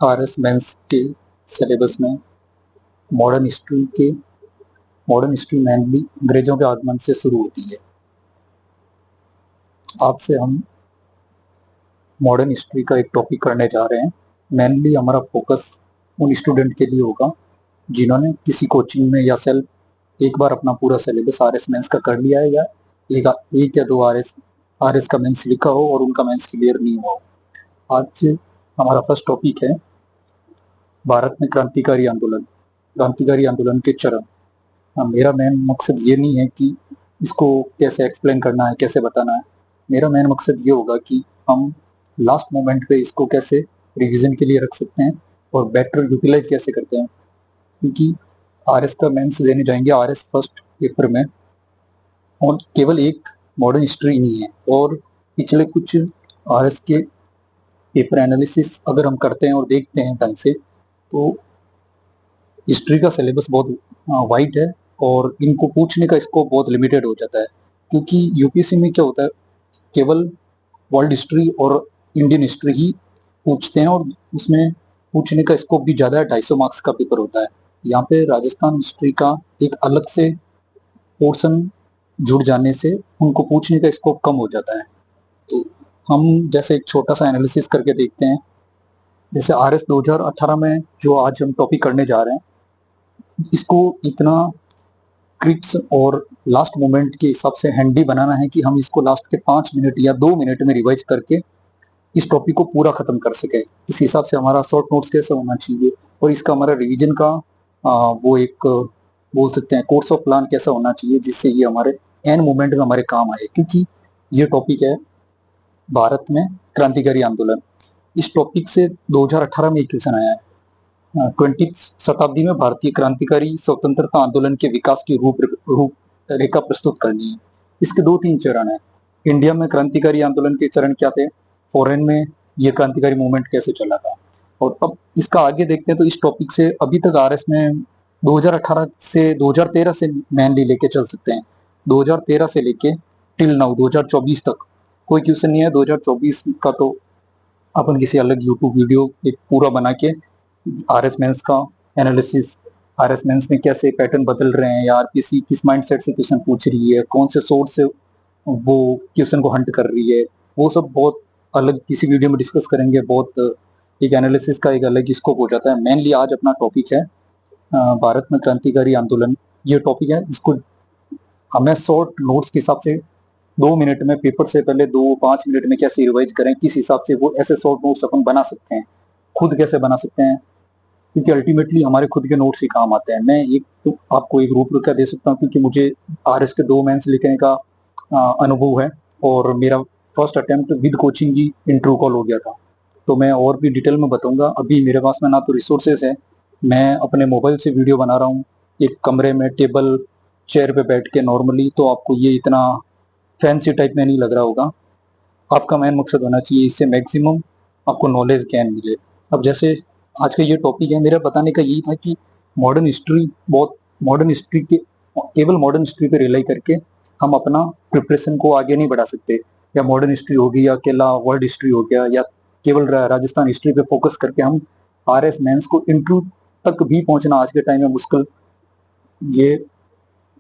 RS mains के syllabus में modern history mainly अंग्रेजों के आगमन से शुरू होती है। आज से हम मॉडर्न हिस्ट्री का एक टॉपिक करने जा रहे हैं। मेनली हमारा फोकस उन स्टूडेंट के लिए होगा जिन्होंने किसी कोचिंग में या सेल्फ एक बार अपना पूरा सिलेबस आरएस मेंस का कर लिया है, या एक या दो आरएस का मेंस लिखा हो और उनका मेंस क्लियर नहीं हुआ हो। आज हमारा फर्स्ट टॉपिक है भारत में क्रांतिकारी आंदोलन के चरण। मेरा मेन मकसद ये नहीं है कि इसको कैसे एक्सप्लेन करना है, कैसे बताना है। मेरा मेन मकसद ये होगा कि हम लास्ट मोमेंट पे इसको कैसे रिवीजन के लिए रख सकते हैं और बेटर यूटिलाइज कैसे करते हैं, क्योंकि आरएस का मेंस देने जाएंगे आरएस फर्स्ट पेपर में, और केवल एक मॉडर्न हिस्ट्री नहीं है, और पिछले कुछ आरएस के पेपर एनालिसिस अगर हम करते हैं और देखते हैं ढंग से, तो हिस्ट्री का सिलेबस बहुत वाइड है और इनको पूछने का स्कोप बहुत लिमिटेड हो जाता है। क्योंकि यूपीएससी में क्या होता है, केवल वर्ल्ड हिस्ट्री और इंडियन हिस्ट्री ही पूछते हैं, और उसमें पूछने का स्कोप भी ज़्यादा है। 250 मार्क्स का पेपर होता है। यहाँ पे राजस्थान हिस्ट्री का एक अलग से पोर्शन जुड़ जाने से उनको पूछने का स्कोप कम हो जाता है। तो हम जैसे एक छोटा सा एनालिसिस करके देखते हैं। जैसे आरएस 2018 में जो आज हम टॉपिक करने जा रहे हैं, इसको इतना क्रिप्स और लास्ट मोमेंट के हिसाब से हैंडी बनाना है कि हम इसको लास्ट के 5 मिनट या 2 मिनट में रिवाइज करके इस टॉपिक को पूरा खत्म कर सके। इस हिसाब से हमारा शॉर्ट नोट्स कैसे होना चाहिए और इसका हमारा रिवीजन का वो एक बोल सकते हैं कोर्स ऑफ प्लान कैसा होना चाहिए, जिससे ये हमारे एंड मोमेंट में हमारे काम आए। क्योंकि ये टॉपिक है भारत में क्रांतिकारी आंदोलन। इस टॉपिक से 2018 में एक क्वेश्चन आया है। 20वीं शताब्दी में भारतीय क्रांतिकारी स्वतंत्रता आंदोलन के विकास की रूपरेखा प्रस्तुत करनी है। इसके 2-3 चरण है। इंडिया में क्रांतिकारी आंदोलन के चरण क्या थे, फॉरेन में ये क्रांतिकारी मूवमेंट कैसे चला था, और अब इसका आगे देखते हैं। तो इस टॉपिक से अभी तक आरएस में 2018 से 2013 से मेनली लेके चल सकते हैं। 2013 से लेके टिल नाउ 2024 तक कोई क्वेश्चन नहीं है। 2024 का तो अपन किसी अलग यूट्यूब वीडियो एक पूरा बना के आरएस मेंस का एनालिसिस, आरएस मेंस में कैसे पैटर्न बदल रहे हैं, या आरपीसी किस माइंडसेट से क्वेश्चन पूछ रही है, कौन से सोर्स से वो क्वेश्चन को हंट कर रही है, वो सब बहुत अलग किसी वीडियो में डिस्कस करेंगे। बहुत एक एनालिसिस का एक अलग स्कोप हो जाता है। मेनली आज अपना टॉपिक है भारत में क्रांतिकारी आंदोलन। ये टॉपिक है, इसको हमें शॉर्ट नोट्स के हिसाब से 2 मिनट में पेपर से पहले 2-5 मिनट में कैसे रिवाइज करें, किस हिसाब से वो ऐसे शॉर्ट नोट्स अपन बना सकते हैं, खुद कैसे बना सकते हैं, क्योंकि अल्टीमेटली हमारे खुद के नोट्स ही काम आते हैं। मैं एक तो आपको एक रूपरेखा दे सकता हूँ, क्योंकि मुझे आरएस के 2 मेंस लिखने का अनुभव है, और मेरा first attempt with coaching he interview call हो गया था। तो मैं और भी डिटेल में बताऊंगा। अभी मेरे पास में ना तो रिसोर्सेज है, मैं अपने मोबाइल से वीडियो बना रहा हूँ एक कमरे में टेबल चेयर पे बैठ के नॉर्मली, तो आपको ये इतना फैंसी टाइप में नहीं लग रहा होगा। आपका मेन मकसद होना चाहिए इससे मैक्सिमम आपको नॉलेज गेन मिले। अब जैसे आज का ये टॉपिक है, मेरा बताने का यही था कि मॉडर्न हिस्ट्री के केवल मॉडर्न हिस्ट्री पे रिलाई करके हम अपना प्रिपरेशन को आगे नहीं बढ़ा सकते। या मॉडर्न हिस्ट्री होगी, या अकेला वर्ल्ड हिस्ट्री हो गया, या केवल राजस्थान हिस्ट्री पे फोकस करके हम आरएस मेंस को इंटरव्यू तक भी पहुंचना आज के टाइम में मुश्किल, ये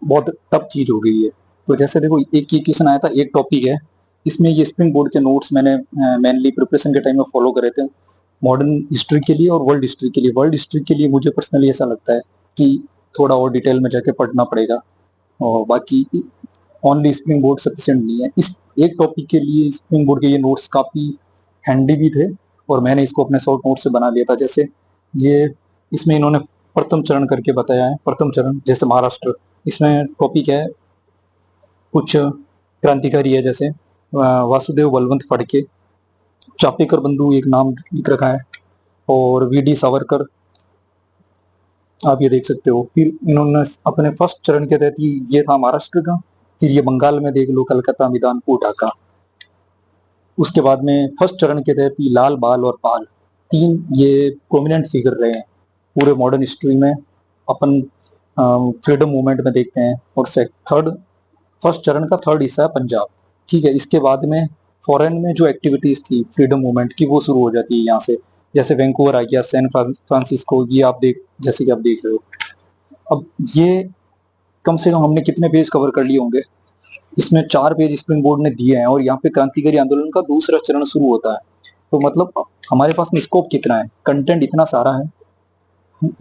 बहुत टफ चीज हो गई है। तो जैसे देखो, एक ही क्वेश्चन आया था, एक टॉपिक है, इसमें ये स्प्रिंग बोर्ड के नोट्स मैंने मेनली प्रिपरेशन के टाइम में फॉलो करे थे मॉडर्न हिस्ट्री के लिए और वर्ल्ड हिस्ट्री के लिए। वर्ल्ड हिस्ट्री के लिए मुझे पर्सनली ऐसा लगता है कि थोड़ा और डिटेल में जाके पढ़ना पड़ेगा, और बाकी ओनली स्प्रिंग बोर्ड सफिशिएंट नहीं है। इस एक टॉपिक के लिए स्प्रिंग बोर्ड के ये नोट्स काफ़ी हैंडी भी थे, और मैंने इसको अपने शॉर्ट नोट से बना लिया था। जैसे ये इसमें इन्होंने प्रथम चरण करके बताया है। प्रथम चरण जैसे महाराष्ट्र, इसमें टॉपिक है कुछ क्रांतिकारी है, जैसे वासुदेव बलवंत फड़के, चापेकर बंधु एक नाम लिख रखा है, और वीडी सावरकर, आप ये देख सकते हो। फिर इन्होंने अपने फर्स्ट चरण के तहत ये था महाराष्ट्र का। फिर ये बंगाल में देख लो, कलकत्ता, मिदानपुर, ढाका। उसके बाद में फर्स्ट चरण के तहत लाल, बाल और पाल, 3 ये प्रोमिनेंट फिगर रहे हैं पूरे मॉडर्न हिस्ट्री में। अपन फ्रीडम मूवमेंट में देखते हैं। और फर्स्ट चरण का थर्ड हिस्सा है पंजाब, ठीक है। इसके बाद में फॉरेन में जो एक्टिविटीज थी फ्रीडम मूवमेंट की, वो शुरू हो जाती है यहाँ से। जैसे वैंकूवर आ गया, सैन फ्रांसिस्को, ये आप जैसे कि आप देख रहे हो। अब ये कम से कम हमने कितने पेज कवर कर लिए होंगे, इसमें 4 पेज स्प्रिंग बोर्ड ने दिए हैं और यहाँ पे क्रांतिकारी आंदोलन का दूसरा चरण शुरू होता है। तो मतलब हमारे पास में स्कोप कितना है, कंटेंट इतना सारा है,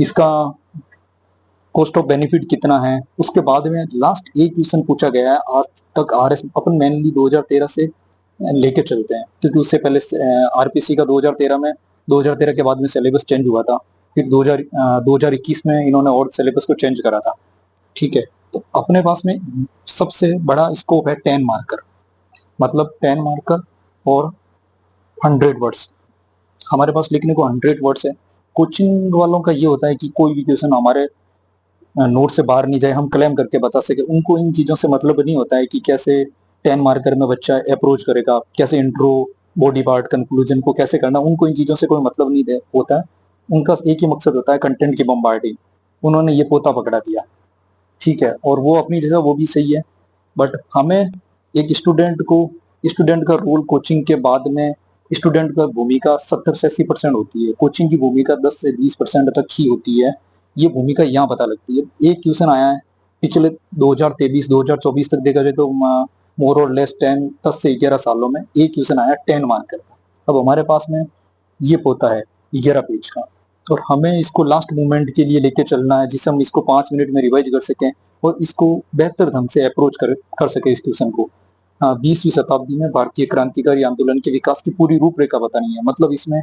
इसका कॉस्ट ऑफ बेनिफिट कितना है। उसके बाद में लास्ट एक क्वेश्चन पूछा गया है आज तक आरएस, अपन मेनली 2013 से लेके चलते हैं, क्योंकि उससे पहले आरपीसी का 2013 में, 2013 के बाद में सिलेबस चेंज हुआ था, फिर 2021 में इन्होंने और सिलेबस को चेंज करा था। ठीक है, तो अपने पास में सबसे बड़ा स्कोप है 10 मार्कर, मतलब 10 मार्कर और 100 वर्ड्स हमारे पास लिखने को 100 वर्ड्स है। कोचिंग वालों का ये होता है कि कोई भी क्वेश्चन हमारे नोट से बाहर नहीं जाए, हम क्लेम करके बता सके। उनको इन चीज़ों से मतलब नहीं होता है कि कैसे 10 मार्कर में बच्चा अप्रोच करेगा, कैसे इंट्रो, बॉडी पार्ट, कंक्लूजन को कैसे करना, उनको इन चीज़ों से कोई मतलब नहीं होता है। उनका एक ही मकसद होता है, कंटेंट की बम्बार्डिंग। उन्होंने ये पोता पकड़ा दिया, ठीक है, और वो अपनी जगह वो भी सही है। बट हमें एक स्टूडेंट का रोल कोचिंग के बाद में, स्टूडेंट का भूमिका 70 से 80% होती है, कोचिंग की भूमिका 10 से 20% तक ही होती है। ये भूमिका यहाँ पता लगती है। एक क्वेश्चन आया है पिछले 2023-2024 तक देखा जाए तो मोर और लेस 10 से 11 सालों में एक क्वेश्चन आया 10 मार्कर का। अब हमारे पास में ये पोता है 11 पेज का, और हमें इसको लास्ट मोमेंट के लिए लेके चलना है, जिससे हम इसको 5 मिनट में रिवाइज कर सकें और इसको बेहतर ढंग से अप्रोच कर सके इस क्वेश्चन को। 20वीं शताब्दी में भारतीय क्रांतिकारी आंदोलन के विकास की पूरी रूपरेखा बतानी है। मतलब इसमें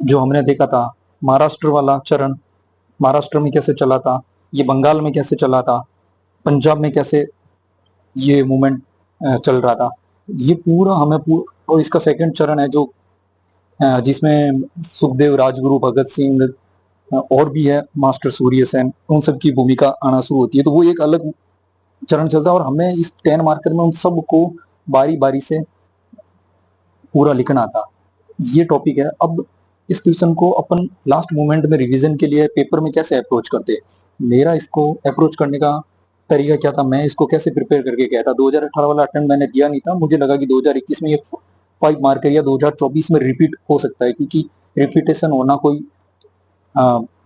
जो हमने देखा था महाराष्ट्र वाला चरण, महाराष्ट्र में कैसे चला था, ये बंगाल में कैसे चला था, पंजाब में कैसे ये मूवमेंट चल रहा था, ये पूरा हमें और इसका सेकंड चरण है जो जिसमें सुखदेव, राजगुरु, भगत सिंह और भी है, मास्टर सूर्य सेन, उन सब की भूमिका आना शुरू होती है। तो वो एक अलग चरण चलता है और हमें इस 10 मार्कर में उन सबको बारी बारी से पूरा लिखना था। ये टॉपिक है। अब इस क्वेश्चन को अपन लास्ट मोमेंट में रिवीजन के लिए पेपर में कैसे अप्रोच करते। मेरा इसको अप्रोच करने का तरीका क्या था, मैं इसको कैसे प्रिपेयर करके गया था। 2018 वाला अटेम्प्ट मैंने दिया नहीं था, मुझे लगा कि 2021 में ये 5 मार्कर या 2024 में रिपीट हो सकता है, क्योंकि रिपीटेशन होना कोई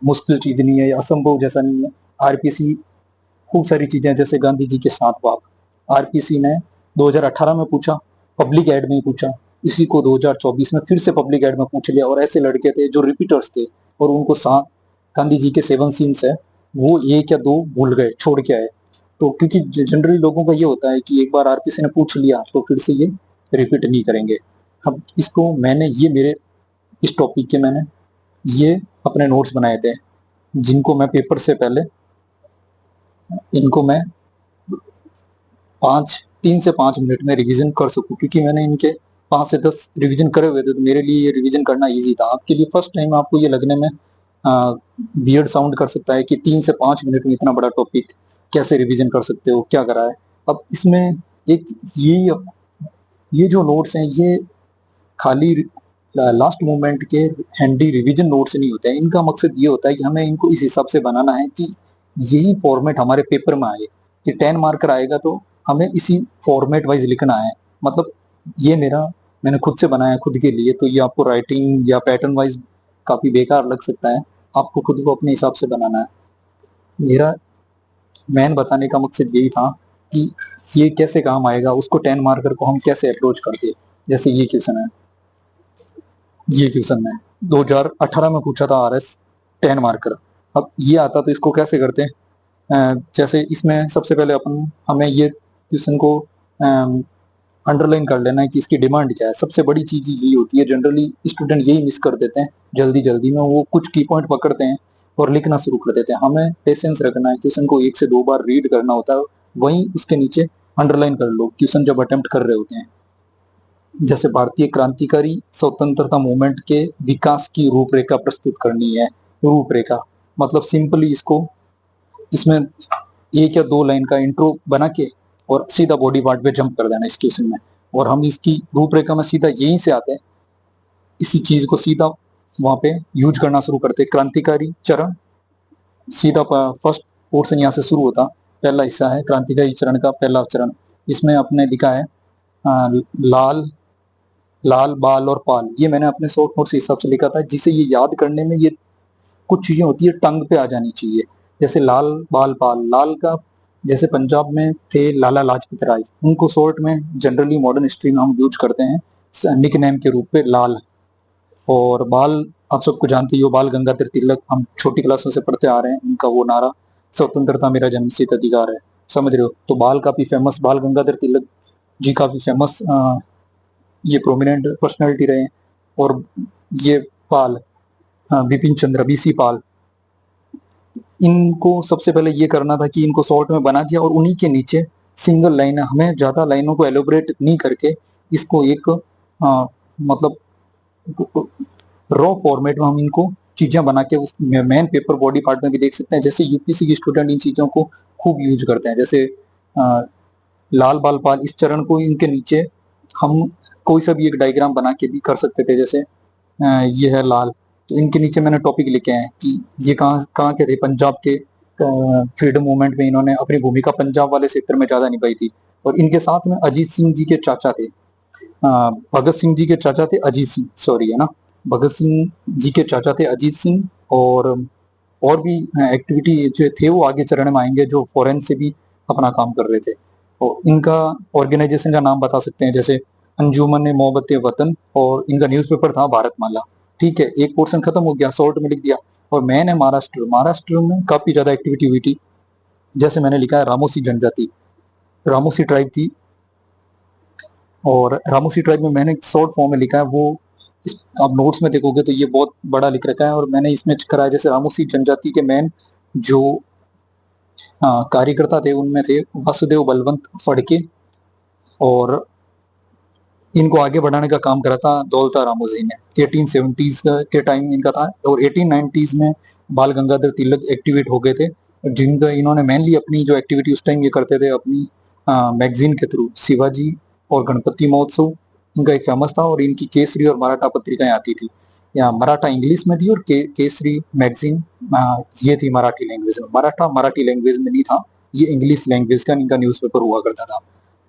मुश्किल चीज नहीं है, असंभव जैसा नहीं है। आरपीसी खूब सारी चीजें, जैसे गांधी जी के 7 बाप, आरपीसी ने 2018 में पूछा, पब्लिक एड में ही पूछा, इसी को 2024 में फिर से पब्लिक एड में पूछ लिया। और ऐसे लड़के थे जो रिपीटर्स थे और उनको 7 गांधी जी के 7 सीन्स है वो 1 या 2 भूल गए, छोड़ के आए। तो क्योंकि जनरली लोगों का ये होता है कि एक बार आरपीसी ने पूछ लिया तो फिर से ये रिपीट नहीं करेंगे। अब इसको मैंने ये मेरे इस टॉपिक के मैंने ये अपने नोट्स बनाए थे, जिनको मैं पेपर से पहले इनको मैं 3 से 5 मिनट में रिवीजन कर सकूं, क्योंकि मैंने इनके 5 से 10 रिवीजन करे हुए थे। तो मेरे लिए ये रिवीजन करना इजी था। आपके लिए फर्स्ट टाइम आपको ये लगने में वियर्ड साउंड कर सकता है कि 3 से 5 मिनट में इतना बड़ा टॉपिक कैसे रिवीजन कर सकते हो, क्या करा है। अब इसमें एक ये जो नोट्स हैं ये खाली लास्ट मोमेंट के हैंडी रिवीजन नोट्स नहीं होते हैं। इनका मकसद ये होता है कि हमें इनको इस हिसाब से बनाना है कि यही फॉर्मेट हमारे पेपर में आए, कि 10 मार्कर आएगा तो हमें इसी फॉर्मेट वाइज लिखना है। मतलब ये मैंने खुद से बनाया खुद के लिए, तो ये आपको राइटिंग या पैटर्न वाइज काफी बेकार लग सकता है, आपको खुद को अपने हिसाब से बनाना है। मेरा मैन बताने का मकसद यही था कि ये कैसे काम आएगा, उसको 10 मार्कर को हम कैसे अप्रोच करते। जैसे ये क्वेश्चन है, ये क्वेश्चन है 2018 में पूछा था आरएस 10 मार्कर। अब ये आता तो इसको कैसे करते हैं, जैसे इसमें सबसे पहले हमें ये क्वेश्चन को अंडरलाइन कर लेना है कि इसकी डिमांड क्या है। सबसे बड़ी चीज यही होती है, जनरली स्टूडेंट यही मिस कर देते हैं, जल्दी जल्दी में वो कुछ की पॉइंट पकड़ते हैं और लिखना शुरू कर देते हैं। हमें पेशेंस रखना है, क्वेश्चन को 1 से 2 बार रीड करना होता है, वहीं उसके नीचे अंडरलाइन कर लो क्वेश्चन जब अटेम्प्ट कर रहे होते हैं। जैसे भारतीय क्रांतिकारी स्वतंत्रता मूवमेंट के विकास की रूपरेखा प्रस्तुत करनी है। रूपरेखा मतलब सिंपली इसमें 1 या 2 लाइन का इंट्रो बना के और सीधा बॉडी पार्ट पे जंप कर देना इस क्वेश्चन में, और हम इसकी रूपरेखा में सीधा यहीं से आते हैं, इसी चीज को सीधा वहां पे यूज करना शुरू करते। क्रांतिकारी चरण सीधा फर्स्ट पोर्शन यहाँ से शुरू होता, पहला हिस्सा है क्रांतिकारी चरण का पहला चरण, जिसमें आपने लिखा है लाल लाल, बाल और पाल, ये मैंने अपने शॉर्ट नोट्स के हिसाब से लिखा था, जिसे ये याद करने में ये कुछ चीजें होती है टंग पे आ जानी चाहिए। जैसे लाल, बाल, पाल। लाल का जैसे पंजाब में थे लाला लाजपत राय, उनको शॉर्ट में जनरली मॉडर्न हिस्ट्री में हम यूज करते हैं निक नेम के रूप में लाल। और बाल आप सबको जानते ही हो, बाल गंगाधर तिलक, हम छोटी क्लासों से पढ़ते आ रहे हैं, उनका वो नारा स्वतंत्रता मेरा जन्मसिद्ध अधिकार है, समझ रहे हो। तो बाल काफी फेमस, बाल गंगाधर तिलक जी काफी फेमस ये प्रोमिनेंट पर्सनैलिटी रहे। और ये पाल, बिपिन चंद्र, बीसी पाल, इनको सबसे पहले ये करना था कि इनको शॉर्ट में बना दिया और उन्हीं के नीचे सिंगल लाइन, हमें ज्यादा लाइनों को एलोबरेट नहीं करके इसको एक मतलब रॉ फॉर्मेट में हम इनको चीजें बना के उस मेन पेपर बॉडी पार्ट में भी देख सकते हैं। जैसे यूपीसी के स्टूडेंट इन चीजों को खूब यूज करते हैं। जैसे लाल, बाल, पाल, इस चरण को इनके नीचे हम कोई सा भी एक डायग्राम बना के भी कर सकते थे। जैसे ये है लाल, तो इनके नीचे मैंने टॉपिक लिखे हैं कि ये कहाँ कहाँ के थे। पंजाब के फ्रीडम मूवमेंट में इन्होंने अपनी भूमिका पंजाब वाले क्षेत्र में ज्यादा निभाई थी। और इनके साथ में अजीत सिंह जी के चाचा थे, भगत सिंह जी के चाचा थे अजीत सिंह, सॉरी है ना, भगत सिंह जी के चाचा थे अजीत सिंह। और भी एक्टिविटी जो थे वो आगे चरण में आएंगे, जो फॉरेन से भी अपना काम कर रहे थे। और इनका ऑर्गेनाइजेशन का नाम बता सकते हैं, जैसे अंजुमन मोहब्बत वतन, और इनका न्यूज़पेपर था भारतमाला। ठीक है, एक पोर्शन खत्म हो गया, शॉर्ट में लिख दिया। और मैन है महाराष्ट्र, महाराष्ट्र में काफी ज्यादा एक्टिविटी हुई थी। जैसे मैंने लिखा है रामोसी जनजाति, रामोसी ट्राइब थी। और रामोसी ट्राइब में मैंने शॉर्ट फॉर्म में लिखा है वो, आप नोट्स में देखोगे तो ये बहुत बड़ा लिख रखा है, और मैंने इसमें करा है जैसे रामोसी जनजाति के मेन जो कार्यकर्ता थे उनमें थे वासुदेव बलवंत फड़के, और इनको आगे बढ़ाने का काम करा था दौलता रामोजी ने। 1870s के टाइम इनका था, और 1890s में बाल गंगाधर तिलक एक्टिवेट हो गए थे, जिनका इन्होंने मेनली अपनी जो एक्टिविटी उस टाइम ये करते थे अपनी मैगजीन के थ्रू, शिवाजी और गणपति महोत्सव इनका एक फेमस था। और इनकी केसरी और मराठा पत्रिकाएं आती थी, या मराठा इंग्लिश में थी, और केसरी मैगजीन ये थी मराठी लैंग्वेज में। मराठा मराठी लैंग्वेज में नहीं था, ये इंग्लिश लैंग्वेज का इनका न्यूज़पेपर हुआ करता था।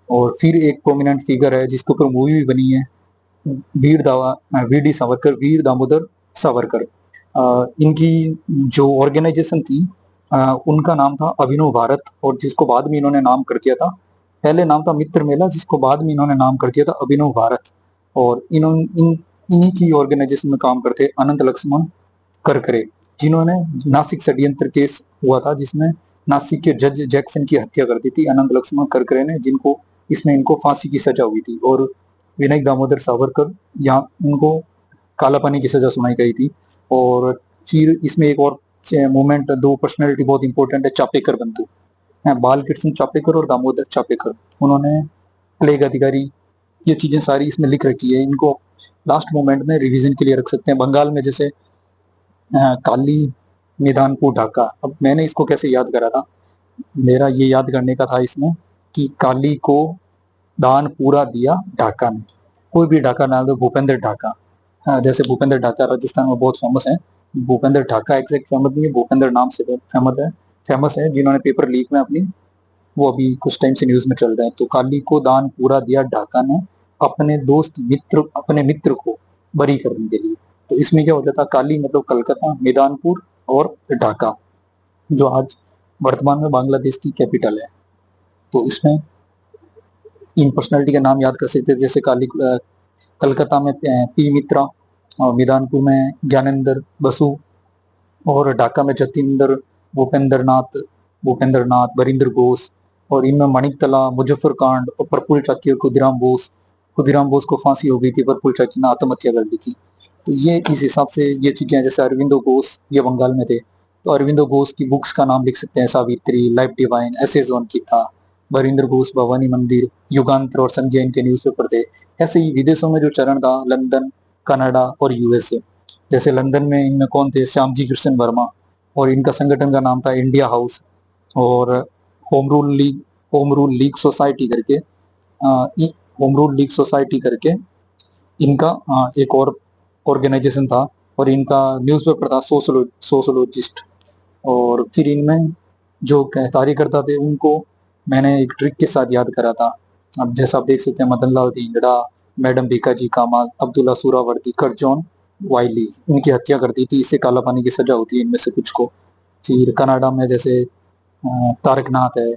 और फिर एक प्रोमिनेंट फिगर है जिसके ऊपर मूवी भी बनी है, वी डी सावरकर, वीर दामोदर सावरकर। इनकी जो ऑर्गेनाइजेशन थी उनका नाम था अभिनव भारत, और जिसको बाद में इन्होंने नाम कर दिया था, पहले नाम था मित्र मेला, जिसको बाद में इन्होंने नाम कर दिया था अभिनव भारत। और इन्हीं की ऑर्गेनाइजेशन में काम करते अनंत लक्ष्मण करकरे, जिन्होंने नासिक षड्यंत्र केस हुआ था जिसमें नासिक के जज जैक्सन की हत्या कर दी थी अनंत लक्ष्मण करकरे ने, जिनको इसमें इनको फांसी की सजा हुई थी। और विनायक दामोदर सावरकर, यहाँ उनको काला पानी की सजा सुनाई गई थी। और फिर इसमें एक और मूवमेंट, दो पर्सनैलिटी बहुत इंपॉर्टेंट है, चापेकर बंधु, बाल कृष्ण चापेकर और दामोदर चापेकर, उन्होंने प्लेग अधिकारी, ये चीजें सारी इसमें लिख रखी है। इनको लास्ट मोमेंट में रिवीजन के लिए रख सकते हैं। बंगाल में जैसे काली मैदानपुर ढाका, अब मैंने इसको कैसे याद करा था, मेरा ये याद करने का था इसमें कि काली को दान पूरा दिया ढाका ने, कोई भी ढाका नाम दो, भूपेंद्र ढाका। जैसे भूपेंद्र ढाका राजस्थान में बहुत फेमस है, भूपेंद्र ढाका एग्जैक्ट फेमस नहीं है, भूपेंद्र नाम से फेमस है, जिन्होंने पेपर लीक में अपनी, वो अभी कुछ टाइम से न्यूज में चल रहे हैं। तो काली को दान पूरा दिया ढाका ने, अपने दोस्त मित्र, अपने मित्र को बरी करने के लिए। तो इसमें क्या होता था, काली मतलब कलकत्ता, मैदानपुर और ढाका, जो आज वर्तमान में बांग्लादेश की कैपिटल है। तो इसमें इन पर्सनैलिटी के नाम याद कर सकते हैं, जैसे कलकत्ता में पी मित्रा, और मैदानपुर में ज्ञानेंद्र बसु, और ढाका में जतिंदर, भूपेंद्र नाथ, बरिंदर घोष। और इनमें मणिकतला, मुजफ्फर कांड और प्रफुल्ल चाकी और खुदीराम बोस को फांसी हो गई थी, प्रफुल्ल चाकी ने आत्महत्या कर ली थी। तो ये इस हिसाब से ये चीजें, जैसे अरविंदो घोष, ये बंगाल में थे, तो अरविंदो घोष की बुक्स का नाम लिख सकते हैं, Savitri, life divine, essays on Gita. Barindra Ghosh Bhavani Mandir, Yugantar और संज्ञा इनके न्यूज़पेपर थे। ऐसे ही विदेशों में जो चरण था, लंदन, कनाडा और यूएसए। जैसे लंदन में इनमें कौन थे, श्यामजी कृष्ण वर्मा, और इनका संगठन का नाम था इंडिया हाउस। और होम रूल लीग सोसाइटी करके, होम रूल लीग सोसाइटी करके इनका एक और ऑर्गेनाइजेशन था, और इनका न्यूज़पेपर था सोशोलॉजिस्ट। और फिर इनमें जो कार्यकर्ता थे उनको मैंने एक ट्रिक के साथ याद करा था। अब जैसा आप देख सकते हैं, मदन लाल धिंगड़ा, मैडम भीकाजी कामा, अब्दुल्ला सूरावर्दी, कर्जॉन वाइली, इनकी हत्या कर दी थी। इससे काला पानी की सजा होती है इनमें से कुछ को। फिर कनाडा में जैसे तारकनाथ है,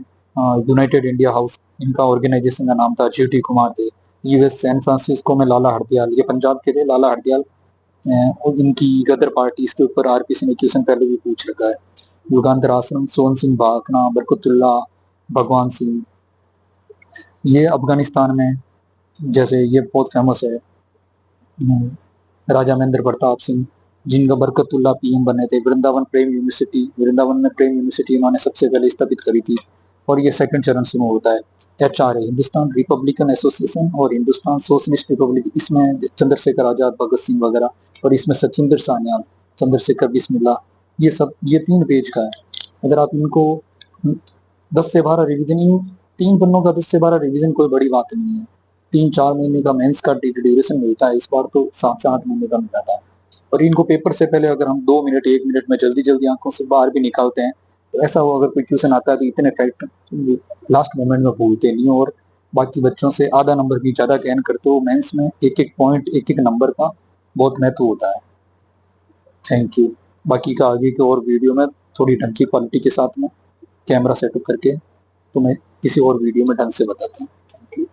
यूनाइटेड इंडिया हाउस इनका ऑर्गेनाइजेशन का नाम था, जीटी कुमार थे। यूएस सैन फ्रांसिस्को में लाला हरदयाल, ये पंजाब के थे लाला हरदयाल। और इनकी गदर पार्टी, इसके ऊपर आरपीसी ने क्वेश्चन पहले भी पूछ रखा है। युगांधर आश्रम, सोहन सिंह भाकना, बरकतुल्ला, भगवान सिंह, ये अफगानिस्तान में जैसे ये बहुत फेमस है। राजा महेंद्र प्रताप सिंह, जिनका बरकतुल्ला पीएम बने थे। वृंदावन प्रेम यूनिवर्सिटी, वृंदावन में प्रेम यूनिवर्सिटी इन्होंने सबसे पहले स्थापित करी थी। और ये सेकंड चरण शुरू होता है। एचआरए, हिंदुस्तान रिपब्लिकन एसोसिएशन और हिंदुस्तान सोशलिस्ट रिपब्लिक, इसमें चंद्रशेखर आजाद, भगत सिंह वगैरह, और इसमें सचिंद्र सान्याल, चंद्रशेखर बिस्मिल्ला, ये सब, ये 3 पेज का है। अगर आप इनको 10 से 12 रिविजन, इन 3 पन्नों का 10 से 12 रिविजन कोई बड़ी बात नहीं है। 3-4 महीने का मेंस का ड्यूरेशन मिलता है, इस बार तो 7 से 8 महीने का मिला था। और इनको पेपर से पहले अगर हम 2 मिनट 1 मिनट में जल्दी जल्दी आंखों से बाहर भी निकालते हैं, तो ऐसा हो अगर कोई क्वेश्चन आता है तो इतने फैक्ट लास्ट मोमेंट में भूलते नहीं, और बाकी बच्चों से आधा नंबर भी ज्यादा गेन करते हो। मेंस में एक एक पॉइंट, एक एक नंबर का बहुत महत्व होता है। Thank you. बाकी का आगे के और वीडियो में थोड़ी ढंग की क्वालिटी के साथ में कैमरा सेटअप करके तुम्हें किसी और वीडियो में ढंग से बताते हैं। Thank you.